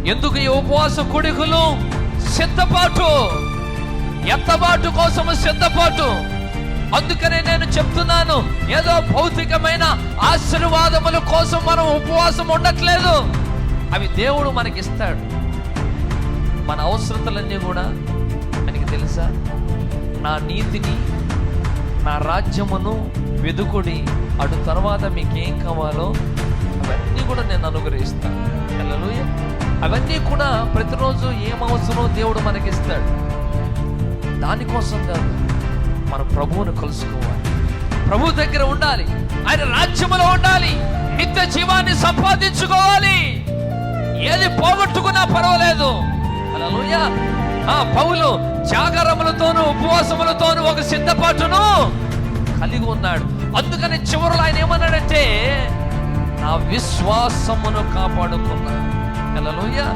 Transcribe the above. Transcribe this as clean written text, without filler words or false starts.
ఎందుకు ఈ ఉపవాస కూడికలు? సిద్ధపాటు, ఎత్తబాటు కోసము సిద్ధపాటు. అందుకనే నేను చెప్తున్నాను, ఏదో భౌతికమైన ఆశీర్వాదముల కోసం మనం ఉపవాసం ఉండట్లేదు. అవి దేవుడు మనకిస్తాడు. మన అవసరతలన్నీ కూడా ఆయనకి తెలుసా? నా నీతిని, నా రాజ్యమును వెదుకుడి, అటు తర్వాత మీకేం కావాలో అవన్నీ కూడా నేను అనుగ్రహిస్తాను. హల్లెలూయా. అవన్నీ కూడా ప్రతిరోజు ఏం అవసరమో దేవుడు మనకిస్తాడు. దానికోసం కాదు, మన ప్రభువును కలుసుకోవాలి, ప్రభు దగ్గర ఉండాలి, ఆయన రాజ్యములో ఉండాలి, నిత్య జీవాన్ని సంపాదించుకోవాలి. ఏది పోగొట్టుకున్నా పర్వాలేదు. హల్లెలూయా. పౌలు జాగరములతోనూ ఉపవాసములతోనూ ఒక సిద్ధపాటును కలిగి ఉన్నాడు. అందుకని చివరిలో ఆయన ఏమన్నాడంటే, నా విశ్వాసమును కాపాడుకున్నాడు. హల్లెలూయా.